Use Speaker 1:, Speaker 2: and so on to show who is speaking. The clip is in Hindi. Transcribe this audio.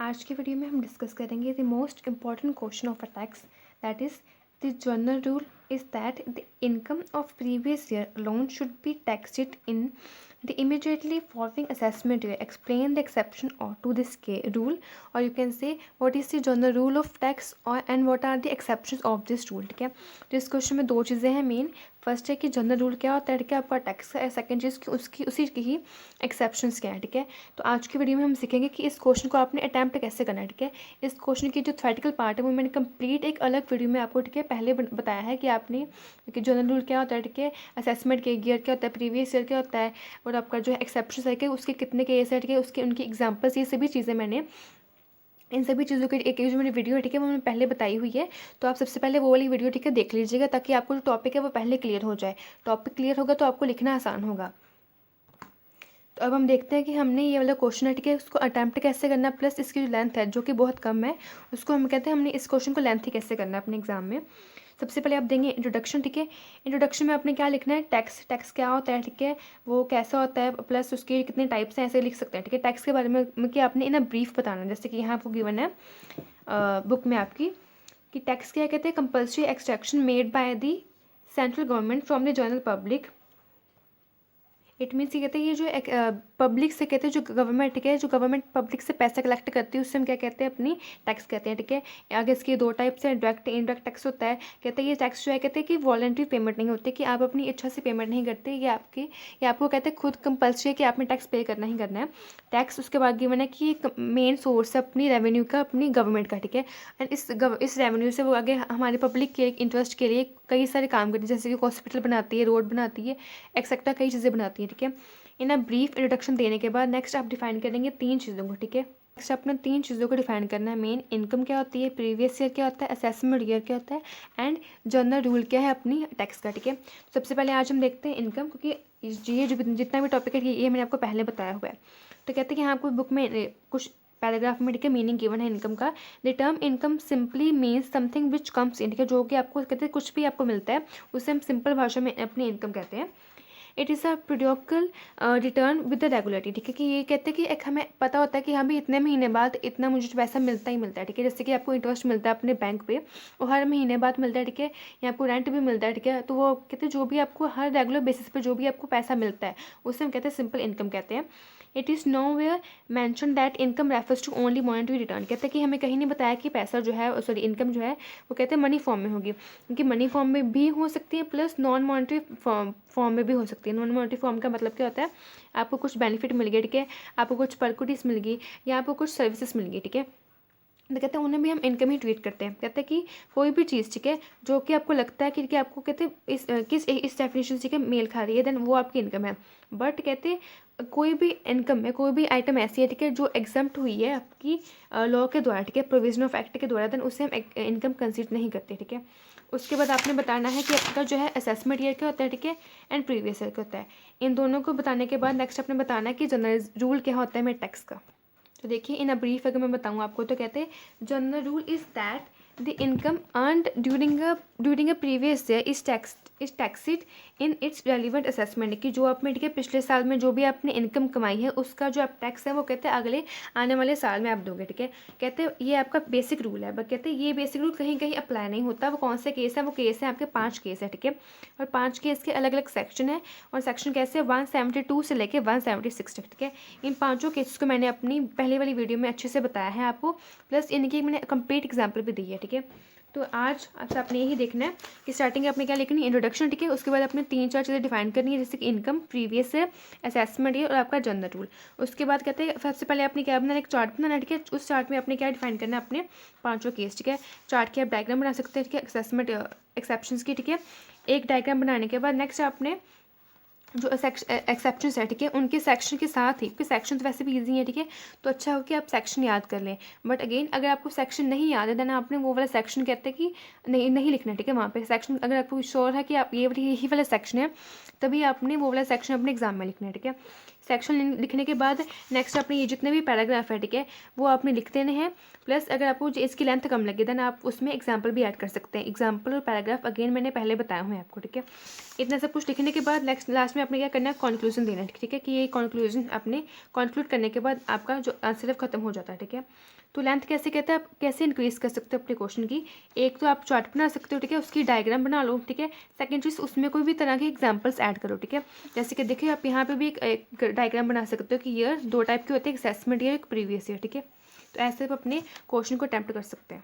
Speaker 1: आज की वीडियो में हम डिस्कस करेंगे the most important question of a tax that is the general rule is that the income of previous year alone should be taxed in the immediately following assessment year. Explain the exception or to this rule, or you can say what is the general rule of tax or and what are the exceptions of this rule. ठीक है, तो इस क्वेश्चन में दो चीज़ें हैं मेन. फर्स्ट है कि जनरल रूल क्या होता है, ठीक है, आपका टैक्स का. सेकंड चीज़ कि उसकी उसी की ही एक्सेप्शंस क्या है. ठीक है, तो आज की वीडियो में हम सीखेंगे कि इस क्वेश्चन को आपने अटैम्प्ट कैसे करना है. ठीक है, इस क्वेश्चन की जो थ्योरेटिकल पार्ट है वो मैंने कंप्लीट एक अलग वीडियो में आपको, ठीक है, पहले बताया है कि आपने कि जनरल रूल क्या होता है, ठीक है, असेसमेंट के ईयर क्या होता है, प्रीवियस ईयर क्या होता है, और आपका जो है एक्सेप्शन है कि उसके कितने केस है, ठीक है, उसके उनकी एग्जांपल्स, ये सभी चीज़ें मैंने इन सभी चीज़ों की एक जो मेरी वीडियो है, ठीक है, वो मैंने पहले बताई हुई है. तो आप सबसे पहले वो वाली वीडियो, ठीक है, देख लीजिएगा ताकि आपको जो टॉपिक है वो पहले क्लियर हो जाए. टॉपिक क्लियर होगा तो आपको लिखना आसान होगा. तो अब हम देखते हैं कि हमने ये वाला क्वेश्चन है, ठीक है, उसको अटैम्प्ट कैसे करना, प्लस इसकी जो लेंथ है जो कि बहुत कम है उसको हम कहते हैं हमने इस क्वेश्चन को लेंथ ही कैसे करना है अपने एग्जाम में. सबसे पहले आप देंगे इंट्रोडक्शन. ठीक है, इंट्रोडक्शन में आपने क्या लिखना है, टैक्स. टैक्स क्या होता है, ठीक है, वो कैसा होता है, प्लस उसके कितने टाइप्स हैं, ऐसे लिख सकते हैं. ठीक है, टैक्स के बारे में कि आपने इन ब्रीफ बताना, जैसे कि यहाँ आपको गिवन है बुक में आपकी कि टैक्स क्या कहते हैं, compulsory extraction made by the central government from the general public. It means ये कहते हैं ये जो पब्लिक से कहते हैं जो गवर्नमेंट, ठीक है, जो गवर्नमेंट पब्लिक से पैसा कलेक्ट करती है उससे हम क्या कहते हैं, अपनी टैक्स कहते हैं. ठीक है, आगे इसके दो टाइप्स हैं, डायरेक्ट इनडायरेक्ट टैक्स होता है. कहते हैं ये टैक्स जो है कहते हैं कि वॉलंटरी पेमेंट नहीं होती, कि आप अपनी इच्छा से पेमेंट नहीं करते, ये आपको कहते हैं खुद कंपल्सरी है कि आपने टैक्स पे करना ही करना है. टैक्स उसके बाद गिवन है कि एक मेन सोर्स है अपनी रेवेन्यू का, अपनी गवर्नमेंट का. ठीक है, एंड इस रेवेन्यू से वो आगे हमारे पब्लिक के इंटरेस्ट के लिए कई सारे काम करती है, जैसे कि हॉस्पिटल बनाती है, रोड बनाती है, एक्सेट्रा कई चीज़ें बनाती है. ठीक है, इन ब्रीफ इंट्रोडक्शन देने के बाद नेक्स्ट आप डिफाइन करेंगे तीन चीज़ों को. ठीक है, नेक्स्ट आपने तीन चीज़ों को डिफाइन करना है. मेन इनकम क्या होती है, प्रीवियस ईयर क्या होता है, असेसमेंट ईयर क्या होता है, एंड जनरल रूल क्या है अपनी टैक्स का. ठीक है, सबसे पहले आज हम देखते हैं इनकम, क्योंकि ये जो जितना भी टॉपिक है ये मैंने आपको पहले बताया हुआ है. तो कहते हैं कि यहाँ आपको बुक में कुछ पैराग्राफ में, ठीक है, मीनिंग गिवन है इनकम का. The term income simply means something which comes in, ठीक है, जो कि आपको कहते हैं कुछ भी आपको मिलता है उसे हम सिंपल भाषा में अपनी इनकम कहते हैं. It is a periodical return with the regularity. ठीक है, कि ये कहते हैं कि एक हमें पता होता है कि हाँ भी इतने महीने बाद इतना मुझे पैसा मिलता ही मिलता है. ठीक है, जैसे कि आपको इंटरेस्ट मिलता है अपने बैंक पे और हर महीने बाद मिलता है. ठीक है, या आपको रेंट भी मिलता है. ठीक है, तो वो कहते हैं जो भी आपको हर रेगुलर बेसिस पे जो भी आपको पैसा मिलता है उसे हम कहते हैं सिंपल इनकम कहते हैं. It is nowhere mention that income refers to only monetary return. कहते हैं कि हमें कहीं नहीं बताया कि पैसा जो है, सॉरी, इनकम जो है वो कहते हैं मनी फॉर्म में होगी, क्योंकि मनी फॉर्म में भी हो सकती है प्लस नॉन मॉनेटरी फॉर्म में भी हो सकती है. नॉन मॉनेटरी फॉर्म का मतलब क्या होता है, आपको कुछ बेनिफिट मिल गया, ठीक है, आपको कुछ परक्यूटीज मिल गई या आपको कुछ सर्विसेज मिल गई. ठीक है, तो कहते हैं उन्हें भी हम इनकम ही ट्रीट करते हैं. कहते हैं कि कोई भी चीज़, ठीक है, जो कि आपको लगता है कि आपको कहते हैं इस डेफिनेशन से मेल खा रही है, देन वो आपकी इनकम है. बट कहते हैं कोई भी इनकम में कोई भी आइटम ऐसी है, ठीक है, जो एग्जम्प्ट हुई है आपकी लॉ के द्वारा, ठीक है, प्रोविजन ऑफ एक्ट के द्वारा, देन उसे हम इनकम कंसीडर नहीं करते. ठीक है, उसके बाद आपने बताना है कि आपका जो है असेसमेंट ईयर क्या होता है, ठीक है, एंड प्रीवियस ईयर क्या होता है. इन दोनों को बताने के बाद नेक्स्ट आपने बताना है कि जनरल रूल क्या होता है मेरे टैक्स का. तो देखिए इन अ ब्रीफ अगर मैं बताऊँ आपको तो कहते हैं general rule is that the income earned during a previous year is taxed in its relevant assessment. कि जो आपने, ठीक है, पिछले साल में जो भी आपने इनकम कमाई है उसका जो आप टैक्स है वो कहते हैं अगले आने वाले साल में आप दोगे. ठीक है, कहते हैं ये आपका बेसिक रूल है, बट कहते हैं ये बेसिक रूल कहीं कहीं अप्लाई नहीं होता. वो कौन से केस है, वो केस है आपके 5 केस है. ठीक है, और 5 केस के अलग अलग सेक्शन है, और सेक्शन कैसे 172 से लेके 176 तक. ठीक है, इन 5 केसेस को मैंने अपनी पहले वाली वीडियो में अच्छे से बताया है आपको, प्लस इनकी मैंने कंप्लीट एग्जाम्पल भी दी है. ठीक है, तो आज आपसे आपने यही देखना है कि स्टार्टिंग आपने क्या लिखनी है, इंट्रोडक्शन. ठीक है, उसके बाद आपने 3-4 चीज़ें डिफाइन करनी है, जैसे कि इनकम, प्रीवियस है, असेसमेंट ईयर और आपका जनरल रूल. उसके बाद कहते हैं सबसे पहले आपने क्या बनाना, एक चार्ट बनाना. ठीक है, उस चार्ट में आपने क्या डिफाइन करना है, अपने 5 केस. ठीक है, चार्ट की आप डायग्राम बना सकते हैं. ठीक है, असेसमेंट एक्सेप्शंस की. ठीक है, एक डायग्राम बनाने के बाद नेक्स्ट आपने जो एक्सेप्शंस है, ठीक है, उनके सेक्शन के साथ ही, क्योंकि सेक्शन वैसे भी इजी है. ठीक है, तो अच्छा हो कि आप सेक्शन याद कर लें. बट अगेन अगर आपको सेक्शन नहीं याद है देन आपने वो वाला सेक्शन कहते हैं कि नहीं लिखना. ठीक है, वहाँ पे सेक्शन अगर आपको श्योर है कि आप यही वाला सेक्शन है तभी आपने वो वाला सेक्शन अपने एग्जाम में लिखना है. ठीक है, सेक्शन लिखने के बाद नेक्स्ट अपने ये जितने भी पैराग्राफ है, ठीक है, वो आपने लिख देने हैं। प्लस अगर आपको इसकी लेंथ कम लगे देन आप उसमें एग्जाम्पल भी ऐड कर सकते हैं। एग्जाम्पल और पैराग्राफ अगेन मैंने पहले बताया हुआ है आपको, ठीक है। इतना सब कुछ लिखने के बाद नेक्स्ट लास्ट में आपने क्या करना है, कंक्लूजन देना है, ठीक है, कि ये कंक्लूजन आपने कंक्लूड करने के बाद आपका जो आंसर खत्म हो जाता है, ठीक है। तो लेंथ कैसे कहते हैं, आप कैसे इंक्रीज कर सकते हो अपने क्वेश्चन की, एक तो आप चार्ट बना सकते हो, ठीक है, उसकी डायग्राम बना लो, ठीक है। सेकंड चीज़, उसमें कोई भी तरह के एग्जांपल्स ऐड करो, ठीक है। जैसे कि देखिए आप यहाँ पे भी एक डायग्राम बना सकते हो कि ईयर दो टाइप के होते हैं, एक असेसमेंट ईयर, एक प्रीवियस ईयर, ठीक है। तो ऐसे आप अपने क्वेश्चन को अटैम्प्ट कर सकते हैं।